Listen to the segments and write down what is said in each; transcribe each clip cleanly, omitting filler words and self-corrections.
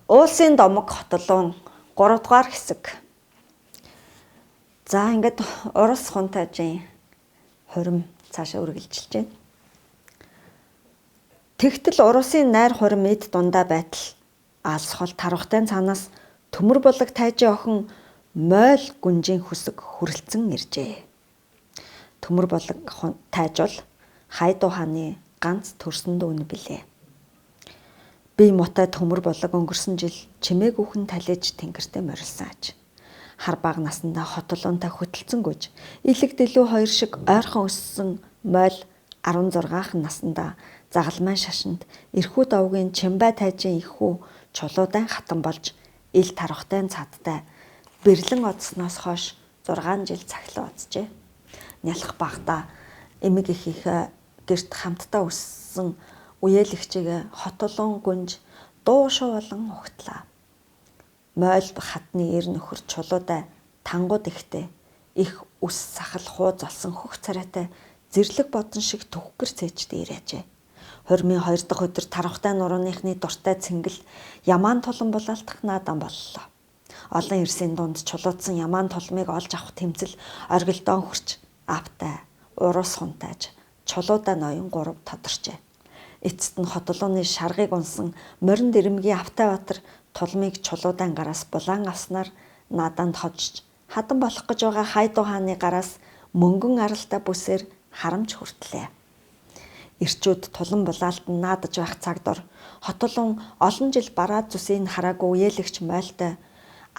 Уулсын домог хотолуун 3 дугаар хэсэг. За ингээд Урус хунтайжийн хурим цаашаа үргэлжилж байна. Тэгтэл Урусын найр хурим эд дундаа байтал алс хол тарвахтай цаанаас төмөр болог тайжийн охин мойл гүнжийн хүсэг хүрэлцэн иржээ. Төмөр болог тайж бол Хайдуу хааны ганц төрсөн дүүн билээ. Би мотой төмөр болог өнгөрсөн жил чимээгүйхэн талиж тэнгэртээ морилсан аж. Хар баг насандаа хотолуунтай хөтөлцөн гүйж, илэг дэлүү хоёр шиг ойрхон өссөн мойл 16хан наснда загалмайн шашинд эрхүү давгийн Чимбай тайжийн ихүү чулуудан хатан болж ил тарвахтай цадтай бэрлэн одсноос хойш 6 жил цахилан оцжээ. Нялх багтаа эмэг ихийнхээ гэрт хамтдаа өссөн үеэлэгчийг хотолуун гүнж дуу шуу болон ухтлаа. Мойл хатны эр нөхөр чулуудаа тангууд ихтэй их ус сахал хуу золсон хөх царайтай зэрлэг бодон шиг төггөр цээжтэй ирээжээ. Хормын 2 дахь өдөр тарвахтай нурууныхны дуртай цэнгэл ямаан тулан булаалтах наадам боллоо. Олон эрсийн дунд чулуудсан ямаан тулмыг олж авах тэмцэл оргилдоон хүрч автай Урус хунтайж чулуудаа ноён 3 тодорчээ. Эцэст нь хотолууны шаргыг унсан морин дэрэмгийн Автайбаатар тулмыг чулуудан гараас булаан авснаар нааданд хожж хадан болох гэж байгаа Хайдуу хааны гараас мөнгөн аралтай бүсээр харамж хүртлээ. Ирчүүд тулан булаалт нь наадаж байх цагт хотолуун олон жил бараад зүсийг хараагүй үеэлэгч мойлтой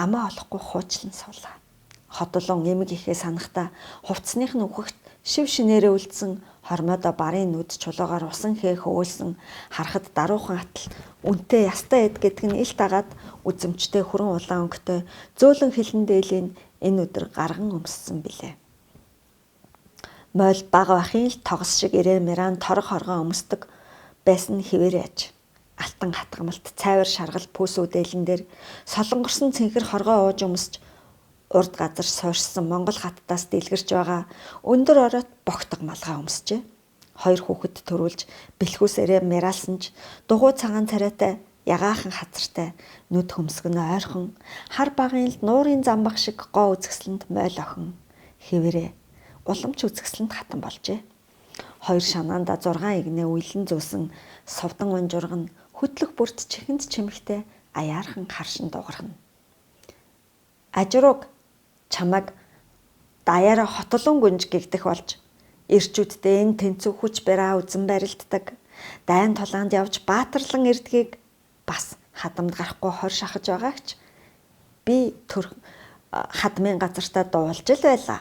амаа олохгүй хуучлан суулаа. Хотолуун эмэг ихээ санахта хувцсных нь үхэгт шив шинээрээ үлдсэн хормойдо барын нүд чулуугаар усан хээх өөлсөн харахад даруухан атал үнтэй ястай эд гэдг нь ил дагаад үзэмжтэй хүрэн улаан өнгөтэй зөөлөн хилэн дээлийн энэ өдөр гарган өмссөн билээ. Мойл бага бахын л тогос шиг ирээ мэран торох хоргоо өмсдөг байсан хിവэрэж. Алтан хатгамалт цайвар шаргал пүүсүүдэлэн дээр солонгорсон цэнхэр хоргоо ууж өмсч урд газар суурьсан Монгол хаттаас дэлгэрч байгаа өндөр ороот богтог малгай өмсчээ. 2 хүүхэд төрүүлж бэлхүүсээрээ мэралсан ч дугуй цагаан царайтай ягаахан хазартай нүд хөмсгөн ойрхон хар багын л нуурын замбах шиг гоо үзэсгэлэнд мойл охин хിവэрээ уламж үзэсгэлэнд хатан болжээ. 2 шанаанда 6 игнээ уйлан зүүсэн совдан унжурган хөтлөх бүрт чихэнд чимэгтэй аяархан харшин дугарна. Ажрууг чамайг даяараа хотолуун гүнж гэгдэх болж ирчүүддээ энэ тэнцүү хүч бараа үзэн барилддаг дайн тулаанд явж баатарлан ирдгийг бас хадамд гарахгүй хор шахаж байгаагч би төр хадмын газартаа дуулж л байлаа.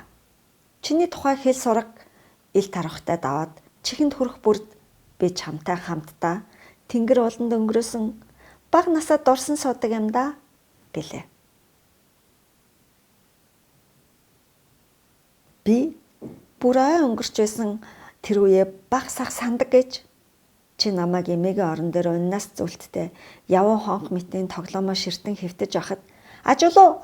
Чиний тухай хэл сураг ил тарахтай даваад чихэнд хүрэх бүрд би чамтай хамтдаа тэнгэр уланд өнгөрөөсөн баг насаа дурсан суудаг юм да гэлээ. Би бүрээ өнгөрч байсан тэр үе баг сах сандаг гэж чи намайг эмээгийн орон дээр уннаас зүлттэй явуу хонх мэтийн тоглоомоо ширтэн хэвтэж ахад ажуулуу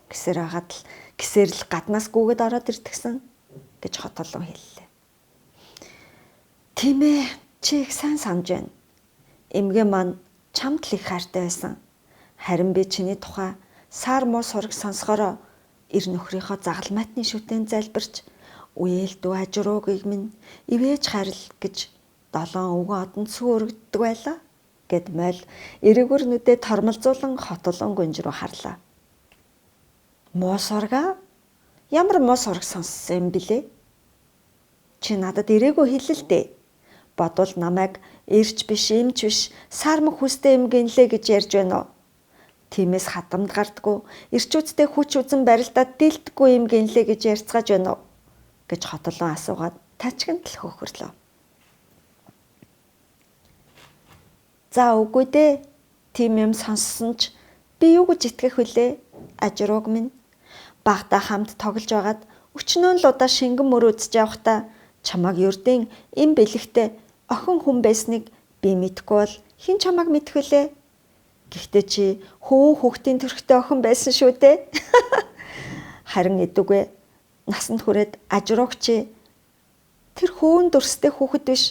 гэсээр хагаад л гисээр л гаднаас гүгэд ороод ирдгсэн гэж хотолуун хэллээ. Тийм ээ чи их сайн санаж байна. Эмгээ маань чамд л их хайртай байсан. Харин би чиний тухай сар муу сураг сонсохороо ир нөхрийнхөө загалмайтны шүтэн залбирч үеэл дүү ажруугийг минь ивэж харил гэж 7 өвгөн одонд сүү өргөддөг байлаа гэд мойл эрэгүр нүдээ тормолзуулан хотолуун гүнж рүү харлаа. Муу сурга? Ямар муу сураг сонссон юм бэлээ? Чи надад ирээгүй хэлэл дээ. Бодвол намайг ирч биш, эмч биш, сар мөх хүстэй юм гинлээ гэж ярьж байна уу? Тиймээс хатамд гардггүй, ирчүүдтэй хүч үзэн барилдаад дийлдэхгүй юм гинлээ гэж ярьцгааж байна уу? Гэж хотолуун асуугаад тачганд л хөхөрлөө. За үгүй дээ. Тийм юм сонссон ч би юу гэж итгэх вүлээ? Ажрууг минь багтаа хамт тоглож байгаад өчнөө л удаа шингэн мөр үзэж явахдаа чамайг ердийн эм бэлэгтэй охин хүн байсныг би мэдгүй бол хэн чамайг мэдэх вүлээ? Гэхдээ чи хүүхдийн төрхтэй охин байсан шүү дээ. Харин эдүгэ насанд хүрээд ажрууг чи тэр хөөн дөрстэй хүүхэд биш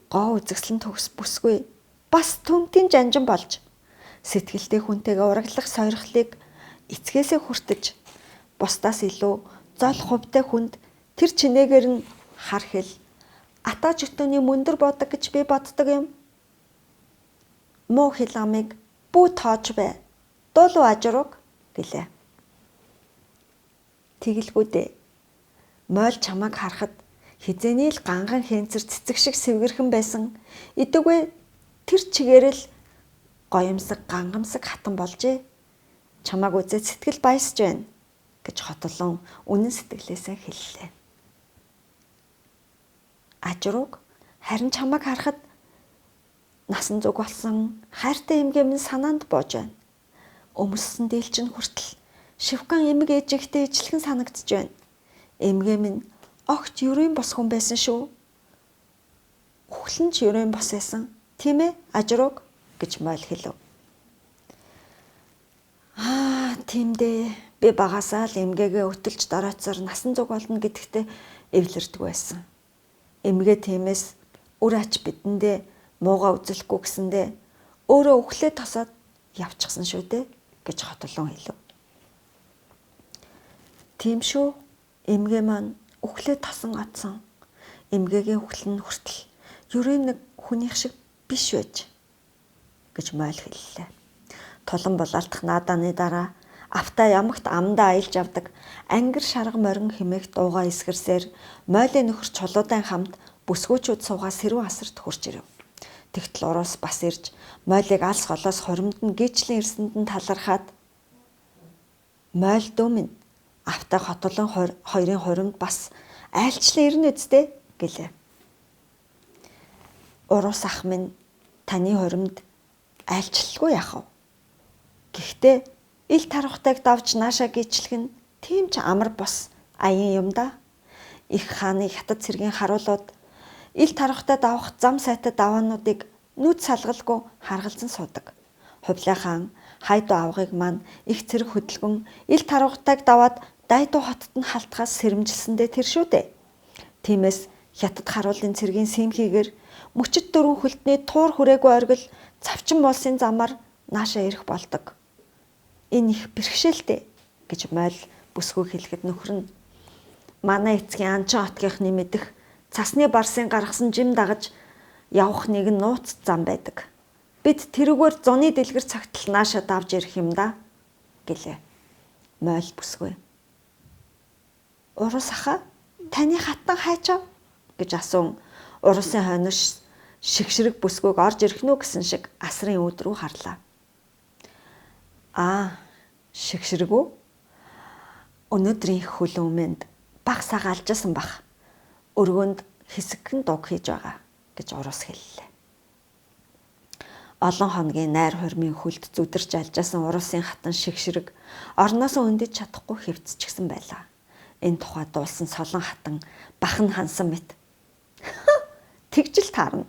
гоо үзэсгэлэн төгс бүсгүй бас төмтийн жанжин болж Сэтгэлтэй хүнтэйгээ ураглах сойрхлыг эцгээсээ хүртэж бусдаас илүү зол хувьтай хүнд тэр чинээгээр нь хар хэл атаа жөтөний мөндөр бодог гэж би боддог юм. Муу хэл амыг бүү тоож бай. Дуулуу ажрууг гэлээ. Тэгэлгүй дээ. Мойл чамайг харахад хизээний л ганган хэнцэр цэцэг шиг сэвгэрхэн байсан. Идэггүй тэр чигээр л гоёмсаг гангамсаг хатан болжээ. Чамайг үзээд сэтгэл баясж байна гэж хотолон үнэн сэтгэлээсээ хэллээ. Ажрууг харин чамайг харахад насан зүг болсон хайртай эмгээ минь санаанд боож байна. Өмссөн дийлчин хүртэл шивгэн эмэг ээжигтэй ижилхэн санагдж байна. Эмгээ минь огт ерөөний бос хүн байсан шүү. Үхлэн ч ерөөний бос байсан. Тийм ээ, ажрууг гэж мойл хэлв. Тийм дээ. Би багасаа л эмгээгээ өтөлж дорооцоор насан зүг болно гэдэгтээ эвлэрдэг байсан. Эмгээ тиймээс үр ач бидэндээ муугаа үзэлэхгүй гэсэндээ өөрөө өглөө тосоод явчихсан шүү дээ гэж хотолон хэлв. Тийм шүү. Эмгээ маань өглөө тосон атсан. Эмгээгийн үхэл нь хүртэл ерөөний нэг хүнийх шиг биш байж гэж мойл хэллээ. Тулан булаалтах наадааны дараа автаа ямагт амдаа аялж авдаг ангир шарга морин хэмээх дуугаа эсгэрсээр мойлын нөхөр чулуудан хамт бүсгүүчүүд суугаа сэрүүн асарт хурж ирэв. Тэгтэл уруус бас ирж мойлыг алс голоос хоримд нь гीचлийн эрсэнд нь талархаад мойл дөө минь автаа хотолон хоёрын хоримд бас айлчлан ирнэ үсттэй гэлээ. Уруус ах минь таны хоримд айлчлалгүй яах вэ? Гэхдээ ил тархутайг давж наашаа гीчлэх нь тийм ч амар бос аян юм да. Их хааны хятад цэргийн харуулууд ил тархутай давах зам сайтай даваануудыг нүд салгалгүй харгалзан суудаг. Хувлай хаан хайдуу авгыг маань их цэрэг хөдөлгөн ил тархутайг даваад Дайдуу хотод нь халтгаас сэрэмжилсэндээ тэр шүү дээ. Тиймээс хятад харуулын цэргийн симхийгээр мөчөд дөрвөн хөлтний туур хүрээгүй оргил цавчин болсын замаар наашаа ирэх болдог. Энэ их бэрхшээлтэй гэж мойл бүсгүй хэлэхэд нөхөр нь манай эцгийн анчин хотгийнхны мэдэх цасны барсын гаргасан жим дагаж явах нэгэн нууц зам байдаг. Бид тэрүүгээр зуны дэлгэр цагтл наашаа давж ирэх юм да гэлээ. Мойл бүсгүй. Урус аха таны хатан хайчаа гэж асуун урусын хойнош шигшрэг бүсгүйг орж ирэх нү гэсэн шиг асрын үүд рүү харлаа. Шигшрэг үү? Өнөөдрийн хөл өмөнд баг сага алжсан бах. Өргөнд хэсэгхэн дуг хийж байгаа гэж урус хэллээ. Олон хоногийн найр хормын хөлд зүдэрч алжсан урусын хатан шигшрэг орноос өндөж чадахгүй хэвцчихсэн байлаа. Энэ тухай дуулсан солон хатан бахан хансан мэт. Тэгжил таарна.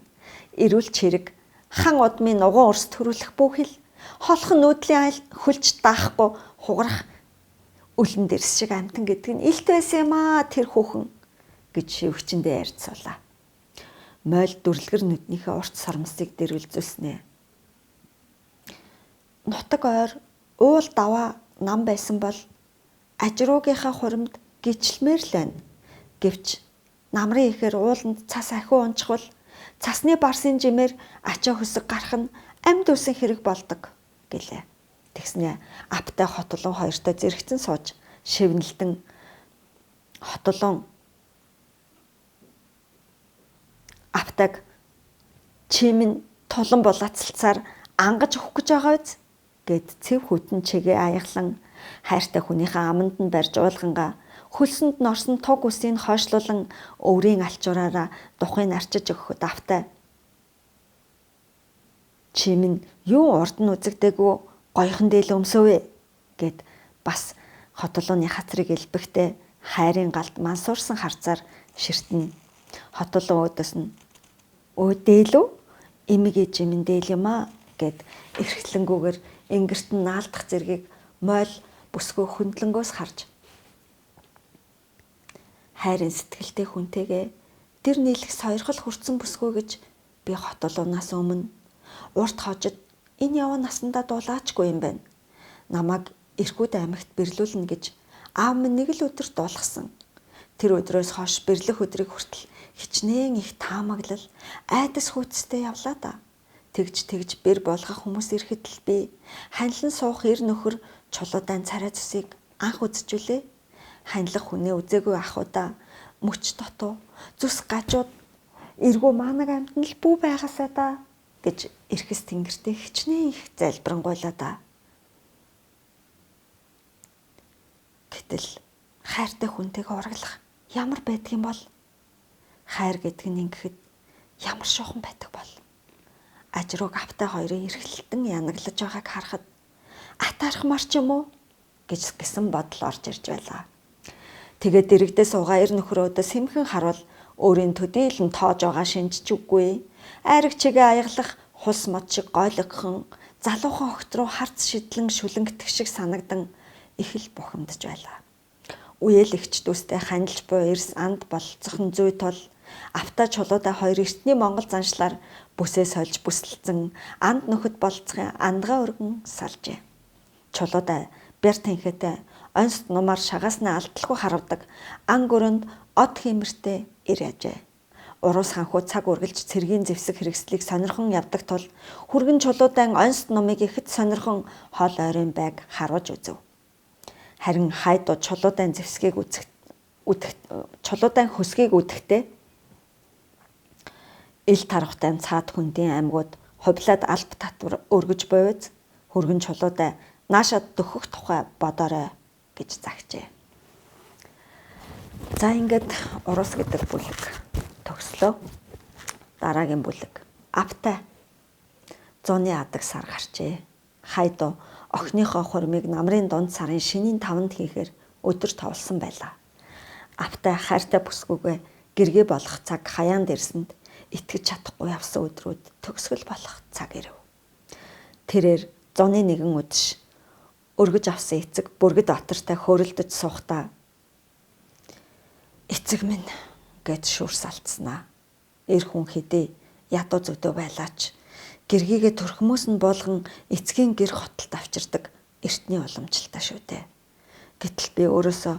Ирүүл чирэг хан удмын нугуун өрс төрүүлэх бүхэл холхон нүүдлийн айл хөлж даахгүй хугарах үлэн дэрс шиг амтан гэдэг нь илт байсан юм аа тэр хүүхэн гэж шивгчэндээ ярьцуулаа. Мойл дүрлэгэр нүднийхээ урт сармсыг дэрвэлзүүлснэ. Нутаг ойр уул даваа нам байсан бол ажруугийнхаа хуримд гिचлмээр л байна. Гэвч намрын ихээр ууланд цас ахиу унчхвал цасны барсын жимээр ачаа хөсөг гарах нь амьд үсэн хэрэг болдог гэлээ. Тэгснэ аптай хотолон хоёртой зэрэгцэн сууж шивнэлтэн хотолон аптаг чимэн тулан булаацалцаар ангаж өгөх гэж байгаа биз гэд цэв хүтэн чигээ аяглан хайртай хүнийхээ аманд нь барьж уулгангаа хөлсөнд норсон туг үсийг хойшлуулан өврийн алчуураараа духыг арчиж өгөхөд автай. Чимэн юу урд нь үзэгдээгүй гоёхон дээл өмсөвэ гэд бас хотолооны хацрыг элбэхтэй хайрын галд мансуурсан харцаар ширтэн. Хотолоо өөдөөс нь өө дээлүү эмэг ээжимэн дээл юм аа гэд эрхлэнгүүгээр ингэрт нь наалдах зэргийг мойл бүсгүй хөндлөнгөөс харж хайрын сэтгэлтэй хүнтэйгээ тэр нийлэх сойрхол хүрсэн бүсгүй гэж би хотолоонаас өмнө урт хожид Энэ яваа насандаа дулаачгүй юм байна. Намайг Иркүүд аймагт бирлүүлнэ гэж аав минь нэг л өдөр дуулгасан. Тэр өдрөөс хойш бирлэх өдрийг хүртэл хичнээн их таамаглал, айдас хүүцтэй явлаа да. Тэгж бэр болгох хүмүүс ирэхэд л би ханилан суух эр нөхөр чулуудаан царай зүсийг анх үзчихвүлээ. Ханилах хүнээ үзээгүй ахуудаа мөч дотоо зүс гажууд эргүү маанаг амтан л бүү байгаасаа да гэж эрхэс тэнгэртэй хичнээн их залбирanгуйлаа да. Гэтэл хайртай хүнтэйг урагдлах ямар байдаг юм бол? Хайр гэдэг нь ингэхэд ямар шухан байдаг бол? Ажрууг автаа хоёрын эргэлтэн янаглаж байгааг харахад атаархмар ч юм уу гэсэн бодол орж ирж байлаа. Тэгээд дэрэгдээ суугаа эр нөхрөөдөө сэмхэн харуул өөрийн төдийлөн тоож байгаа шинжиж үгүй. Айраг чигээ аяглах хус мод шиг гойлогхон залуухан огт руу харц шидлэн шүлэнгдэх шиг санагдан их л бухимдж байлаа. Үеэл ихч дүүстэй ханилж буй эрс анд болцохын зүй тул автаа чулуудаа хоёр эртний монгол заншлаар бүсээ сольж бүсэлцэн анд нөхөд болцохын андгаа өргөн салжээ. Чулуудаа бяр тэнхэтэй онцт нумаар шагаснаа алдалгүй харавдаг ан гөрөнд од хиймэртэй ир яжээ. Урус ханхуу цаг үргэлж цэргийн зэвсэг хэрэгслийг сонирхон явдаг тул хүргэн чулуудаан онцт нумыг ихэд сонирхон хол ойрын байг харуулж үзв. Харин хайдуу чулуудаан чулуудаан хөсгийг үдэхдээ ил тархтай цаад хүндийн аймагуд хувлаад алб татвар өргөж буйвз хүргэн чулуудаа наашаад дөхөх тухай бодоорой гэж загчээ. За ингээд урус гэдэг бүлэг төгслөө. Дараагийн бүлэг Автай. Зуны адаг сар гарчээ. Хайдуу охиныхоо хурмыг намрын дунд сарын шинийн 5-нд хийхээр өдөр товлсон байлаа. Автай хайртай бүсгүйгээ гэргээ болох цаг хаяанд ирсэнд итгэж чадахгүй явсан өдрүүд төгсгөл болох цаг ирэв. Тэрээр зуны нэгэн үдэш өргөж авсан эцэг бүргэд отартай хөөрөлдөж суухдаа эцэг минь гэж шүрс алдснаа. Эр хүн хэдий ядуу зөдөө байлаач гэргийгээ төрхмөөс нь болгон эцгийн гэр хотолд авчирдаг эртний уламжлалтай шүү дээ. Гэтэл би өөрөөсөө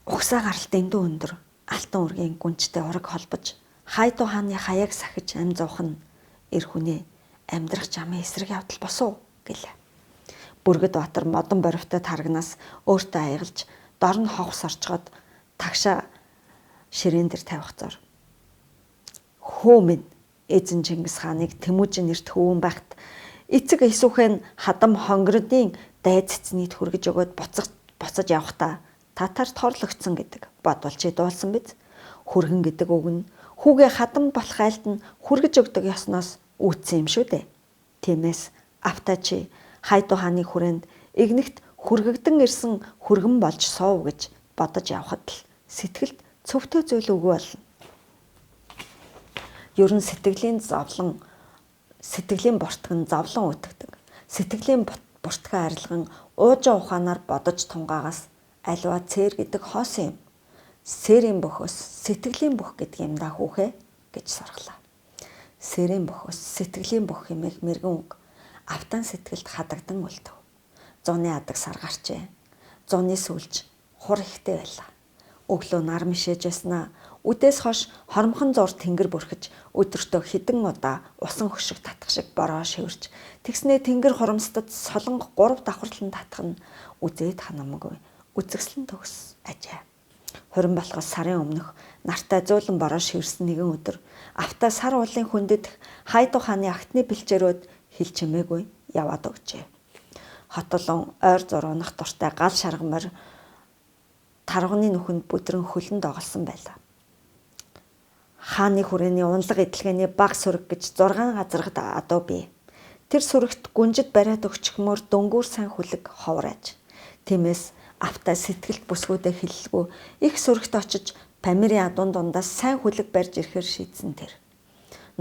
угсаа гаралтын дүү өндөр алтан үргийн гүнжтэй ураг холбож хайдуу хааны хаяг сахиж ам зуух нь эр хүнээ амьдрах жамын эсрэг явдал босов гэлээ. Бүргэд Батар модон боривтой таргнаас өөртөө аягалж дор нь ховс орчгоод тагшаа ширээн дээр тавих зор. Хөө минь эзэн Чингис хааныг Тэмүүжин нэрт хөвөн байхад эцэг эсүүхэн хадам хонгордын дайд цэцнийг хүргэж өгөөд буцаж явахдаа татарт хорлогдсон гэдэг бодвол чи дуулсан биз? Хүргэн гэдэг үг нь хүүгээ хадам болох айлд нь хүргэж өгдөг ёсноос үүдсэн юм шүү дээ. Тиймээс Автай чи хайдуу хааны хүрээнд игнэгт хүргэгдэн ирсэн хүргэн болж суув гэж бодож явхад л сэтгэлд цөвтөө зүйл үгүй болно. Ер нь сэтгэлийн буртган зовлон үтгдэг. Сэтгэлийн буртгаа арилган уужаа ухаанаар бодож тунгаагаас аливаа цээр гэдэг хоосон юм. Сэрийн бөхөөс сэтгэлийн бүх гэдэг юм да хүүхэ гэж сургалаа. Сэрийн бөхөөс сэтгэлийн бүх хэмээх мэрэгэн үг Автан сэтгэлд хадагдан үлдэв. Зуны адаг сар гарчээ. Зуны сүлж хур ихтэй байлаа. Өглөө нар мишээж яснаа үдээс хойш хормхон зур тэнгэр бүрхэж өдөртөө хэдэн удаа усан хөшиг татах шиг бороо шивэрч тэгснээ тэнгэр хурамстад солонго 3 давхарлан татах нь үзээд ханамгүй үзэгслэн төгс ажээ. Хорин болохоос сарын өмнөх нартай зөөлөн бороо шивэрсэн нэгэн өдөр Автай сар уулын хүндэд хайдуу хааны агтны бэлчээрөөд хил чимээгүй яваад өгчээ. Хотолон ойр зурунах дуртай гал шаргамар тарганы нүхэнд бүдрэн хөлн доголсон байлаа. Хааны хүрээний унлаг эдлгээний баг сүрэг гэж 6 газаргад адуу бий. Тэр сүрэгт гүнжид бариад өгчхмөр дөнгүүр сан хүлэг ховрааж. Тиймээс Автай сэтгэлд бүсгүүдээ хиллэлгүй их сүрэгт очиж Памирын адуун дундаас сайн хүлэг барьж ирэхээр шийдсэн тэр.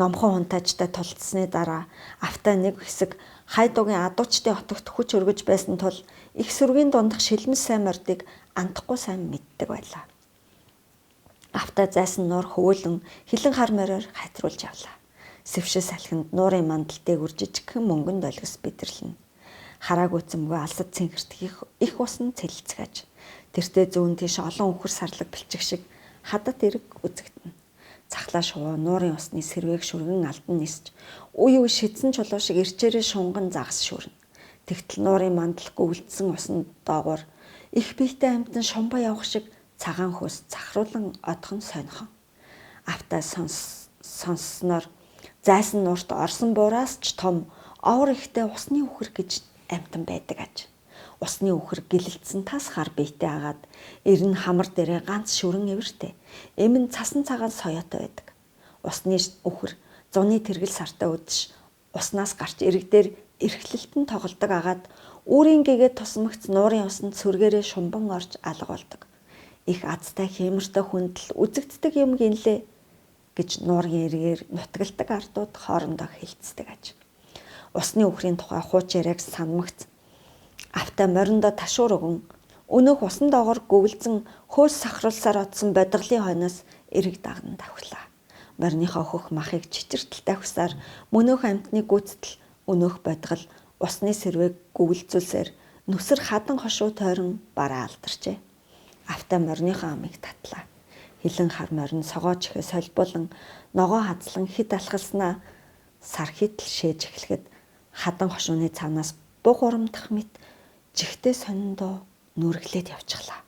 Номхон хунтаажтай тулцсны дараа Автай нэг хэсэг хайдуугийн адуучдын хотогт хүч өргөж байсан тул их сүргийн дундах шилмэс сайн мордыг андахгүй сайн мэддэг байлаа. Автай зайсан нуур хөвөөлөн хилэн хар мороор хайтруулж явлаа. Сэвшил салхинд нуурын мандал дээгүр жижигхэн мөнгөн долгис бидэрлэнэ. Харааг үцэмгүй алсад цэнгэртэх их усан цэлцгэж. Тэртээ зүүн тийш олон өвхөр сарлаг бэлчих шиг хадад эрэг үзэгдэнэ. Цахлаа шувуу нуурын усны сэрвээг шүргэн алдан нисж, үе үе шидсэн чулуу шиг ирчээрээ шунган загас шүрнэ. Тэгтэл нуурын мандал гүвэлдсэн усан доогуур их биетэй амтан шумбаа явах шиг цагаан хөөс цахруулан одхон сонихон. Автаа сонссноор зайсан нуурт орсон буураас ч том овор ихтэй усны үхэр гэж амтан байдаг аж. Усны үхэр гэлэлдсэн тас хар биетэй агаад эрен хамар дээрээ ганц шүрэн эвэртэй. Эмэн цасан цагаан соёотой байдаг. Усны үхэр зуны тэргэл сартай үдш уснаас гарч эрэг дээр эрхлэлтэн тоглодог агаад үүрийн гэгээд тусмагц нуурын усанд сүргээрээ шумбан орж алга болдог. Их азтай хэмэртэй хүндэл үзэгддэг юм гинлээ гэж нуурын эргээр нутагладаг ардууд хоорондоо хэлцдэг аж. Усны үхрийн тухай хууч яриаг санамгц. Автаа мориндоо ташуур өгөн өнөөх усан доогоор гүвэлзэн хөөс сахруулсаар одсон бодглын хойноос эрэг даган давхлаа. Мориныхоо хөх махыг чичиртэл давхсаар мөнөөх амтны гүйцэтгэл өнөөх бодгол усны сэрвээг гүвэлзүүлсээр нүсэр хадан хошуу тойрон бараа алдарчээ. Автаа мориныхоо амыг татлаа. Хилэн хар морин согооч ихэ солбуулан ногоо хазлан хид алхалснаа сар хитл шээж эхлэхэд хадан хошууны цаанаас буг урамдах мэт жигтэй сониндоо нүргэлээд явчихлаа.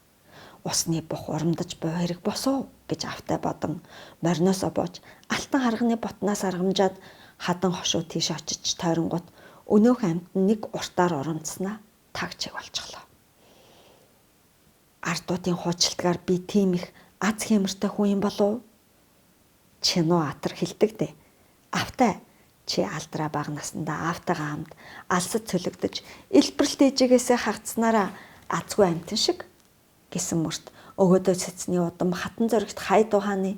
Усны бух урамдаж буй хэрэг босоо гэж автаа бодон мориноосоо боож алтан харганы ботнаас аргамжаад хадан хошуу тийш очиж тойронгот өнөөх амт нэг уртаар урамдснаа тагчиг болчихлоо. Ардуудын хуучилтгаар би тийм их аз хэмэртэй хүн юм болов? Чино атар хилдэг дээ. Автаа чи алдраа бага насндаа автагаа хамт алсад цөлөгдөж элбэрэлт ээжигээсээ хагцснараа азгүй амтэн шиг гэсэн мөрт өгөөдөө цэцний удам хатан зоригт хайдуу хааны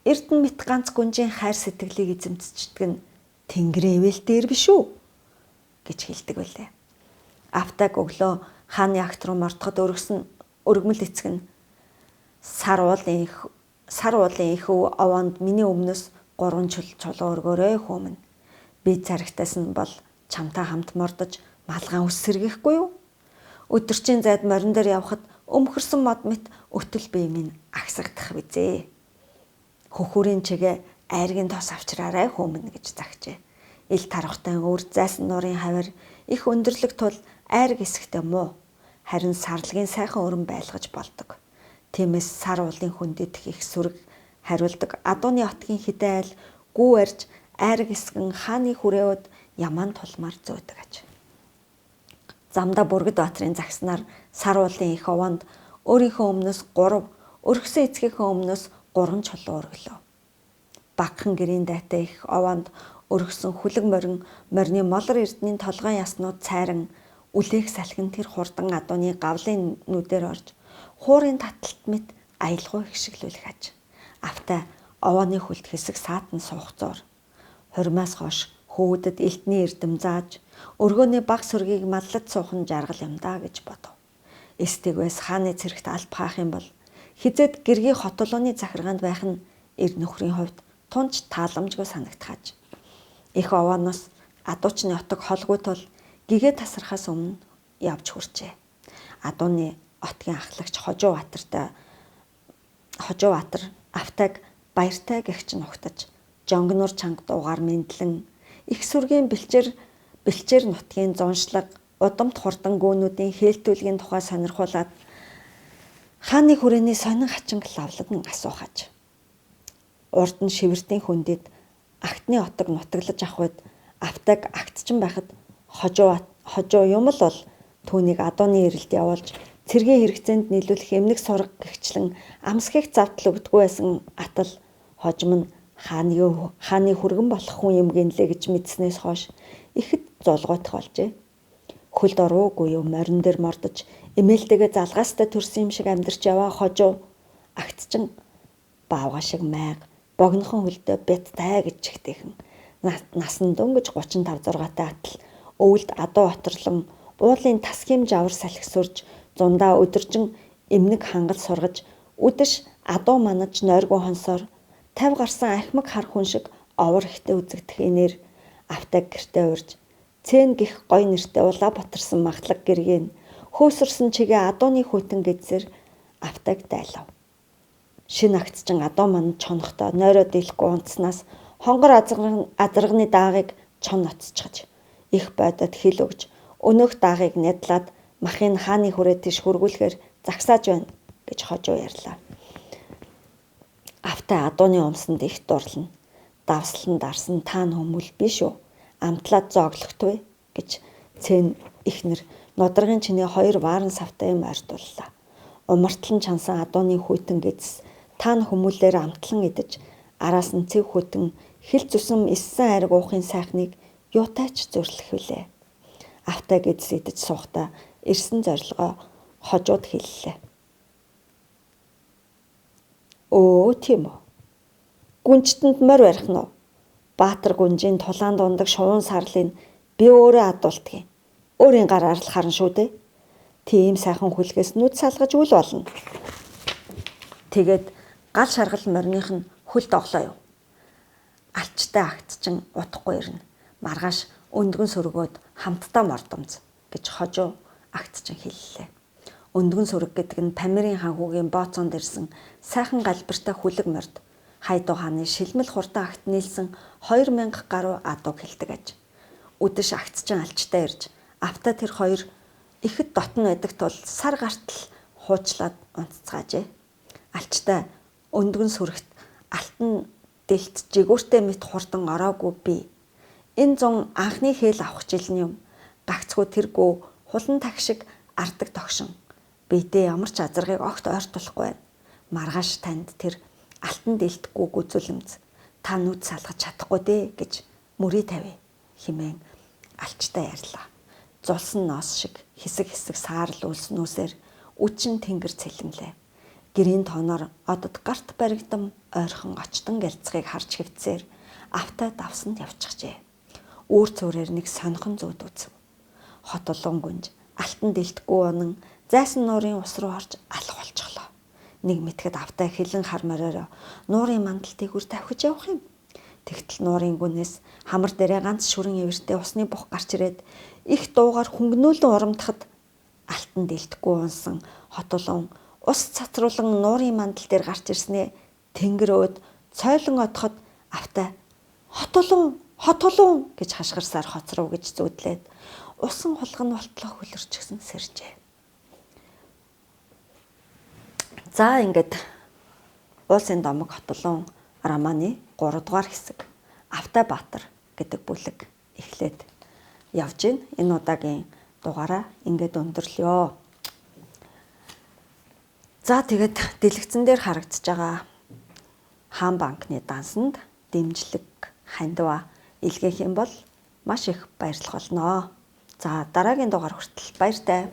эрдэн мэт ганц гүнжийн хайр сэтгэлийг эзэмцчдэг нь тэнгэрийн эвэл дээр биш үү гэж хэлдэг байлээ. Автаг өглөө хааны агт руу мортоход өргөмөл эцэг нь сар уулын их өв овоонд миний өмнөөс 3 чулуу өргөөрэй хөөмн. Би царигтаас нь бол чамтай хамт мордож малгаан үс сэргэхгүй юу? Өдөрчийн зайд морин дээр явхад өмхөрсөн мод мэт өтөл бие минь агсагдах визээ. Хөхүүрийн чигээ айргийн тос авчраарай хөөмн гэж загчээ. Ил тархтай өөр зайсан нуурын хавар их өндөрлөг тул айрг хэсэгтэй муу. Харин сарлагын сайхан өрн байлгаж болдог. Тиймээс сар уулын хүндэт их сүрэг хариулдаг адууны отгийн хідэ айл гүү арж айрг хэсгэн хааны хүрээуд ямаан тулмаар зөөдөг аж. Замда Бүргэд Баатрын загснаар сар уулын их овоонд өөрийнхөө өмнөөс 3, өргөсөн эцгийнхээ өмнөөс 3 чулуу өргөлөө. Багхан гэрийн дайтай их овоонд өргөсөн хүлэг морины молор эрдний толгойн яснууд цайран үлээх салхин тэр хурдан адууны гавлын нүдээр орж хуурын таталт мэт аялгау хишиглүүлэх аж. Автаа овооны хүлт хэсэг саатан суух зуур. Хурмаас хойш хөвгөдөд элтний эрдэм зааж өргөөний баг сүргийг маллаж суухан жаргал юм даа гэж бодов. Эстэгвэс хааны цэрэгт алт хаах юм бол хизээд гэргийн хотолооны захиргаанд байх нь эр нөхрийн хувьд тунч тааламжгүй санагдхааж. Их овооноос адуучны отог холгүй тул гэгээ тасрахаас өмнө явж хүрчээ. Адууны отгийн ахлагч Хожуу Баатар автаг баяртай гэгч нухтаж жонгнуур чанга дуугаар мэдлэн их сүргийн бэлчээр нутгийн зуншлаг удамт хурдан гөөнүүдийн хээлтүүлгийн тухай сонирхуулаад хааны хүрээний сонин хачинг лавлаган асуухаж. Урд нь шивэртийн хүндэд агтны отог нутаглаж авах үед автаг агтчин байхад хожуу юм л бол түүнийг адууны эрэлд явуулж цэргийн хэрэгцээнд нийлүүлэх эмнэг сурга гэгчлэн амсхийг завдал өгдөггүй байсан атал хожим нь хааны хүргэн болох хүн юм гинлээ гэж мэдснээс хойш ихэд золгойтох болжээ. Хөлд ороогүй юм морин дээр мордож эмээлтэйгээ залгаастай төрсөн юм шиг амьдарч яваа хожуу агтчин баавга шиг майг богинохон хөлдөө бяттай гэж чигтэйхэн насан дөнгөж 35 6-тай атал өвөлд адуу оторлон уулын тасхим жавар салхи сүрж зундаа өдөржин эмнэг хангал сургаж үдэш адуу манаж нойргүй хонсоор 50 гарсан ахмаг хар хүн шиг овор ихтэй үзэгдэх энэр автаг гэртээ урьж цэн гих гой нэртэй улаа батарсан махлаг гэргийн хөөсөрсөн чигээ адууны хүйтэн гэдсэр автаг дайлав. Шин агтчин адуу манд чонохдоо нойроо дийлэхгүй унтснаас хонгор азарганы даагыг чон ноцчихж их бодод хил өгж өнөөх даагыг нядлаад махын хааны хүрээ тийш хөргүүлэхээр загсааж байна гэж хожуу ярьлаа. Автай адууны умсанд их дурлана. Давслан дарсан таан хүмүүл биш үү? Амтлаад зооглохтвэ гэж цэн ихнэр нодоргын чинээ хоёр вааран савтай юм ойртууллаа. Умартлан чансан адууны хүйтэн гэдс таан хүмүүлээр амтлан идэж араас нь цэв хүйтэн хил зүсэм иссэн ариг уухын сайхныг юутайч зүрлэх вүлээ. Автай гэдс идэж суухдаа ирсэн зорилгоо хожууд хэллээ. Өө тийм үү. Гүнжтэнд морь барих нь уу? Баатар гүнжийн тулаан дундаг шувуун сарлыг би өөрөө адуулдгийг. Өөрийн гараар л харна шүү дээ. Тийм сайхан хүлгээс нүд салгаж үл болно. Тэгээд гал шаргал морных нь хөлд оглоо юу? Алчтай агтчин удахгүй ирнэ. Маргааш өндгөн сөргөөд хамтдаа мордомц гэж хожуу агтчин хэллээ. Өндгөн сүрэг гэдэг нь Памирын ханхүүгийн бооцоонд ирсэн сайхан галбиртай хүлэг морд Хайдуу хааны шилмэл хурдан агт нийлсэн 2000 гаруй адууг хэлдэг аж. Үдэш агтчин алчтай ирж автаа тэр хоёр ихэд дотн байдаг тул сар гартал хуучлаад унтцгаажээ. Алчтай өндгөн сүрэгт алтан дэлт жигүүртэй мэт хурдан ороогүй би. Энэ зун анхны хээл авах жилийн юм. Гагцгүй тэргүү хулан тагшиг ардаг тогшин. Бидээ ямар ч азаргыг огт ойртуулахгүй байна. Маргааш танд тэр алтан дэлтгүй гүзүүлэмж та нүд салгаж чадахгүй дээ гэж мөрий тавь химэн алчтай ярьлаа. Зулсан ноос шиг хэсэг хэсэг саарл үлснүүсээр үчин тэнгэр цэлмлээ. Гэрийн тооноор одод гарт баригдам ойрхон очтон гэлцгийг харж хөвцээр автаа давсанд явчихжээ. Үүр цөөрээр нэг сонхон зүүд үзв. Хот улуун гүнж алтан дэлтгүй унан зайсан нуурын ус руу орж алх болчихлоо. Нэг мэтгэд автаа хилэн хар мориороо нуурын мандалтыг үр тавхиж явах юм. Тэгтэл нуурын гүнээс хамар дээрээ ганц шүрэн ивэртэй усны бух гарч ирээд их дуугаар хөнгнүүлэн урамдахад алтан дэлтгүй унсан хот улуун ус цацруулан нуурын мандал дээр гарч ирснээ тэнгэрөөд цойлон отоход автаа хот улуун гэж хашгирсаар хоцров гэж зүүдлээд усан хулган болтлоо хөлөрчихсөн сэржээ. За ингээд Уулсын домог хот улуун романы 3 дугаар хэсэг Автай Баатар гэдэг бүлэг эхлээд явж гин. Энэ удаагийн дугаараа ингээд өндөрлөё. За тэгээд дэлгэцэн дээр харагдаж байгаа хаан банкны дансанд дэмжлэг хандива илгээх юм бол маш их баярлах болно. За дараагийн дугаар хүртэл баяртай.